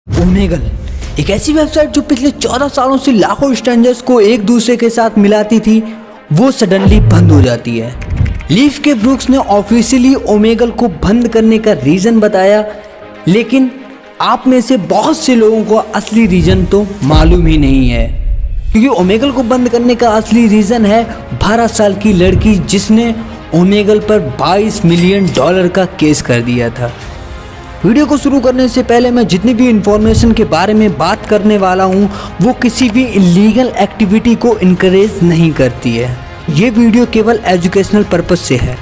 Omegle एक ऐसी website जो पिछले 14 सालों से लाखों स्ट्रेंजर्स को एक दूसरे के साथ मिलाती थी, वो सडनली बंद हो जाती है। लीफ के ब्रूक्स ने ऑफिशियली ओमेगल को बंद करने का रीज़न बताया, लेकिन आप में से बहुत से लोगों को असली रीज़न तो मालूम ही नहीं है, क्योंकि ओमेगल को बंद करने का असली रीज़न है 12 साल की लड़की जिसने ओमेगल पर $22 मिलियन का केस कर दिया था। वीडियो को शुरू करने से पहले मैं जितनी भी इंफॉर्मेशन के बारे में बात करने वाला हूँ वो किसी भी इलीगल एक्टिविटी को इनकरेज नहीं करती है। ये वीडियो केवल एजुकेशनल पर्पस से है।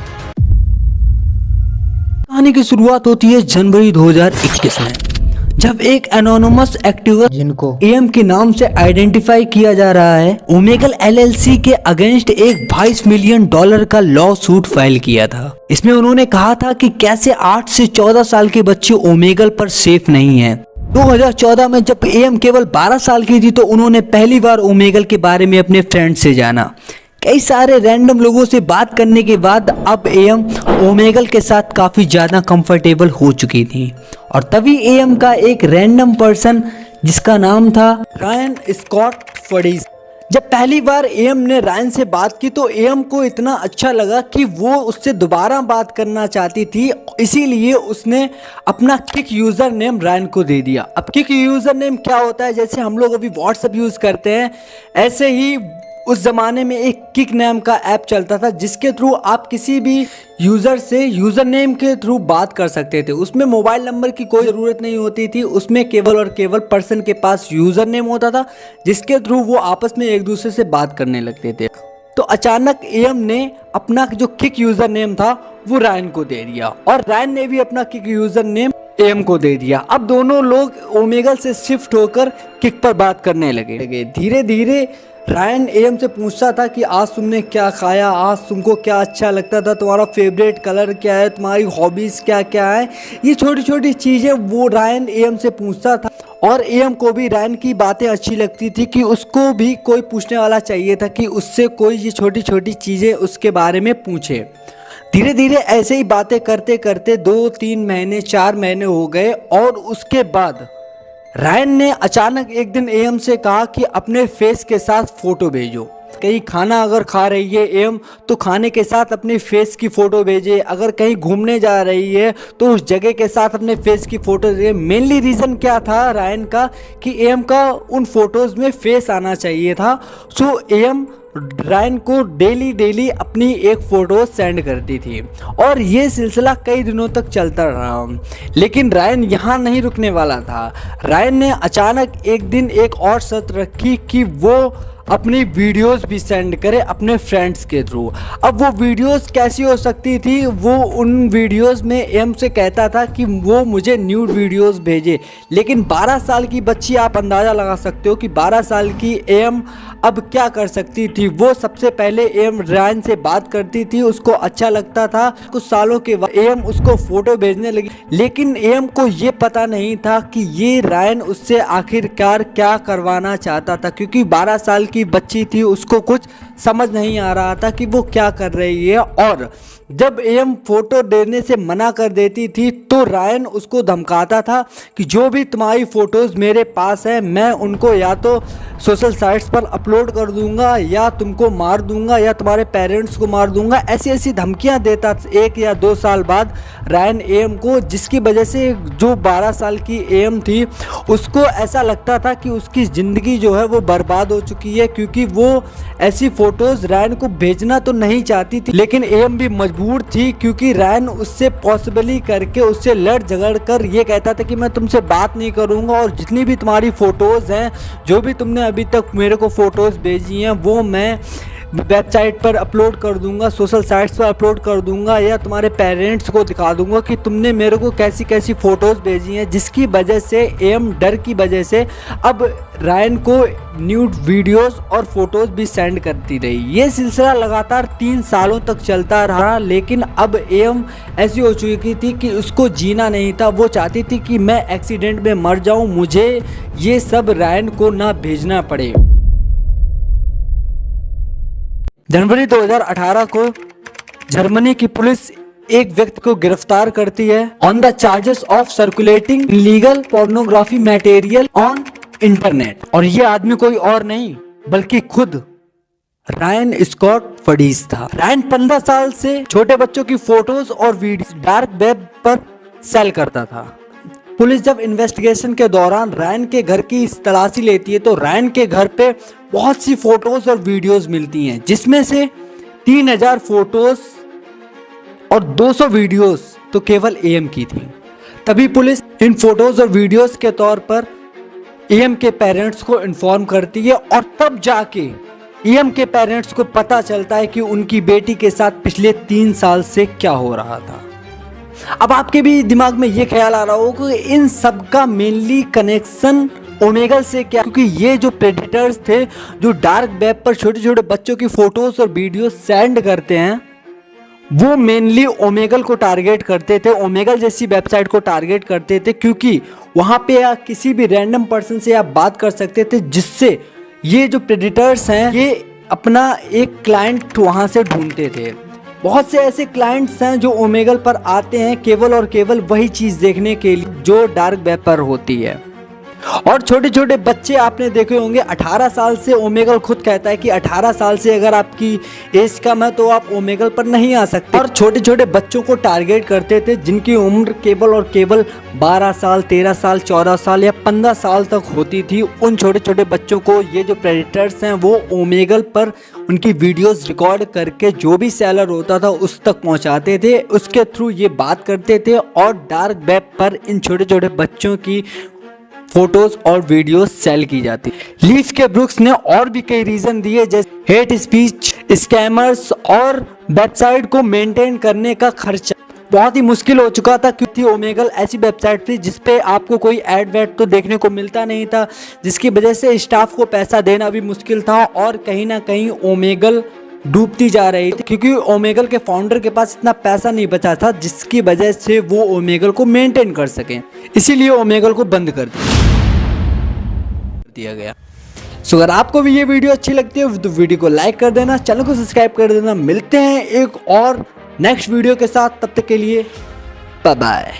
कहानी की शुरुआत होती है जनवरी 2021 में, जब एक एनोनिमस एक्टिविस्ट जिनको एम के नाम से आइडेंटिफाई किया जा रहा है, ओमेगल एलएलसी के अगेंस्ट एक $22 मिलियन का लॉ सूट फाइल किया था। इसमें उन्होंने कहा था कि कैसे 8 से 14 साल के बच्चे ओमेगल पर सेफ नहीं हैं। 2014 में जब एम केवल 12 साल की थी तो उन्होंने पहली बार ओमेगल के बारे में अपने फ्रेंड से जाना। कई सारे रैंडम लोगों से बात करने के बाद अब एम ओमेगल के साथ काफ़ी ज़्यादा कंफर्टेबल हो चुकी थी, और तभी एम का एक रैंडम पर्सन जिसका नाम था रायन स्कॉट फडीस, जब पहली बार एम ने रायन से बात की तो एम को इतना अच्छा लगा कि वो उससे दोबारा बात करना चाहती थी, इसीलिए उसने अपना किक यूज़र नेम रायन को दे दिया। अब किक यूज़र नेम क्या होता है, जैसे हम लोग अभी व्हाट्सएप यूज़ करते हैं, ऐसे ही उस ज़माने में एक किक नाम का ऐप चलता था जिसके थ्रू आप किसी भी यूज़र से यूज़र नेम के थ्रू बात कर सकते थे। उसमें मोबाइल नंबर की कोई ज़रूरत नहीं होती थी, उसमें केवल और केवल पर्सन के पास यूज़र नेम होता था जिसके थ्रू वो आपस में एक दूसरे से बात करने लगते थे। तो अचानक एम ने अपना जो किक यूज़र नेम था वो रायन को दे दिया, और रायन ने भी अपना किक यूज़र नेम एम को दे दिया। अब दोनों लोग ओमेगल से शिफ्ट होकर किक पर बात करने लगे। धीरे धीरे रायन एम से पूछता था कि आज तुमने क्या खाया, आज तुमको क्या अच्छा लगता था, तुम्हारा फेवरेट कलर क्या है, तुम्हारी हॉबीज़ क्या क्या है, ये छोटी छोटी चीज़ें वो रायन एम से पूछता था। और एम को भी रायन की बातें अच्छी लगती थी कि उसको भी कोई पूछने वाला चाहिए था कि उससे कोई ये छोटी छोटी चीज़ें उसके बारे में पूछे। धीरे धीरे ऐसे ही बातें करते करते 2-3 महीने 4 महीने हो गए, और उसके बाद रायन ने अचानक एक दिन एम से कहा कि अपने फेस के साथ फ़ोटो भेजो। कहीं खाना अगर खा रही है एम तो खाने के साथ अपने फेस की फ़ोटो भेजे, अगर कहीं घूमने जा रही है तो उस जगह के साथ अपने फेस की फ़ोटो भेजे। मेनली रीज़न क्या था रायन का कि एम का उन फोटोज़ में फेस आना चाहिए था। सो एम रायन को डेली अपनी एक फ़ोटो सेंड करती थी, और ये सिलसिला कई दिनों तक चलता रहा। लेकिन रायन यहाँ नहीं रुकने वाला था। रायन ने अचानक एक दिन एक और शर्त रखी कि वो अपनी वीडियोस भी सेंड करे अपने फ्रेंड्स के थ्रू। अब वो वीडियोस कैसी हो सकती थी, वो उन वीडियोस में एम से कहता था कि वो मुझे न्यूड वीडियोस भेजे। लेकिन 12 साल की बच्ची, आप अंदाज़ा लगा सकते हो कि 12 साल की एम अब क्या कर सकती थी। वो सबसे पहले एम रायन से बात करती थी, उसको अच्छा लगता था। कुछ सालों के बाद एम उसको फ़ोटो भेजने लगी, लेकिन एम को ये पता नहीं था कि ये रायन उससे आखिरकार क्या करवाना चाहता था, क्योंकि 12 साल की बच्ची थी, उसको कुछ समझ नहीं आ रहा था कि वो क्या कर रही है। और जब एम फ़ोटो देने से मना कर देती थी तो रायन उसको धमकाता था कि जो भी तुम्हारी फ़ोटोज़ मेरे पास है मैं उनको या तो सोशल साइट्स पर अपलोड कर दूंगा, या तुमको मार दूंगा, या तुम्हारे पेरेंट्स को मार दूंगा। ऐसी ऐसी धमकियां देता 1 या 2 साल बाद रायन एम को, जिसकी वजह से जो 12 साल की एम थी उसको ऐसा लगता था कि उसकी ज़िंदगी जो है वो बर्बाद हो चुकी है, क्योंकि वो ऐसी फ़ोटोज़ रायन को भेजना तो नहीं चाहती थी, लेकिन एम भी मजबूर थी, क्योंकि रायन उससे पॉसिबली करके उससे लड़ झगड़ कर ये कहता था कि मैं तुमसे बात नहीं करूंगा, और जितनी भी तुम्हारी फ़ोटोज़ हैं, जो भी तुमने अभी तक मेरे को फ़ोटोज़ भेजी हैं, वो मैं वेबसाइट पर अपलोड कर दूंगा, सोशल साइट्स पर अपलोड कर दूंगा, या तुम्हारे पेरेंट्स को दिखा दूंगा कि तुमने मेरे को कैसी कैसी फ़ोटोज़ भेजी हैं। जिसकी वजह से एम डर की वजह से अब रायन को न्यूड वीडियोस और फोटोज़ भी सेंड करती रही। ये सिलसिला लगातार 3 सालों तक चलता रहा, लेकिन अब एम ऐसी हो चुकी थी कि उसको जीना नहीं था। वो चाहती थी कि मैं एक्सीडेंट में मर जाऊं, मुझे ये सब रायन को ना भेजना पड़े। जनवरी 2018 को जर्मनी की पुलिस एक व्यक्ति को गिरफ्तार करती है on the charges of circulating illegal pornography material on internet. और ये आदमी कोई और नहीं बल्कि खुद रायन स्कॉट फडीस था। रायन 15 साल से छोटे बच्चों की फोटोज और वीडियो डार्क वेब पर सेल करता था। पुलिस जब इन्वेस्टिगेशन के दौरान रायन के घर की तलाशी लेती है तो रायन के घर पे बहुत सी फोटोज और वीडियोस मिलती हैं, जिसमें से 3000 फोटोज और 200 वीडियोस तो केवल एएम की थी। तभी पुलिस इन फोटोज और वीडियोस के तौर पर एएम के पेरेंट्स को इन्फॉर्म करती है और तब जाके एएम के पेरेंट्स को पता चलता है कि उनकी बेटी के साथ पिछले 3 साल से क्या हो रहा था। अब आपके भी दिमाग में ये ख्याल आ रहा होगा कि इन सब का मेनली कनेक्शन ओमेगल से क्या, क्योंकि ये जो प्रेडेटर्स थे जो डार्क वेब पर छोटे छोटे बच्चों की फोटोज और वीडियो सेंड करते हैं वो मेनली ओमेगल को टारगेट करते थे, ओमेगल जैसी वेबसाइट को टारगेट करते थे, क्योंकि वहां पे आप किसी भी रैंडम पर्सन से आप बात कर सकते थे, जिससे ये जो प्रेडेटर्स हैं ये अपना एक क्लाइंट वहां से ढूंढते थे। बहुत से ऐसे क्लाइंट्स हैं जो ओमेगल पर आते हैं केवल और केवल वही चीज देखने के लिए जो डार्क वेब पर होती है। और छोटे छोटे बच्चे आपने देखे होंगे 18 साल से, ओमेगल खुद कहता है कि 18 साल से अगर आपकी एज कम है तो आप ओमेगल पर नहीं आ सकते। और छोटे छोटे बच्चों को टारगेट करते थे जिनकी उम्र केवल और केवल 12 साल, 13 साल, 14 साल या 15 साल तक होती थी। उन छोटे छोटे बच्चों को ये जो प्रेडेटर्स हैं वो ओमेगल पर उनकी वीडियोस रिकॉर्ड करके जो भी सेलर होता था उस तक पहुंचाते थे, उसके थ्रू ये बात करते थे और डार्क वेब पर इन छोटे छोटे बच्चों की फोटोज और वीडियोस सेल की जाती। लीफ के ब्रुक्स ने और भी कई रीजन दिए जैसे हेट स्पीच, स्कैमर्स और वेबसाइट को मेंटेन करने का खर्चा बहुत ही मुश्किल हो चुका था, क्योंकि ओमेगल ऐसी वेबसाइट थी जिसपे आपको कोई एड वेड तो देखने को मिलता नहीं था, जिसकी वजह से स्टाफ को पैसा देना भी मुश्किल था और कहीं ना कहीं ओमेगल डूबती जा रही थी, क्योंकि ओमेगल के फाउंडर के पास इतना पैसा नहीं बचा था जिसकी वजह से वो ओमेगल को मेंटेन कर सकें। इसीलिए ओमेगल को बंद कर दिया गया। सो अगर आपको भी ये वीडियो अच्छी लगती है तो वीडियो को लाइक कर देना, चैनल को सब्सक्राइब कर देना। मिलते हैं एक और नेक्स्ट वीडियो के साथ, तब तक के लिए बाय बाय।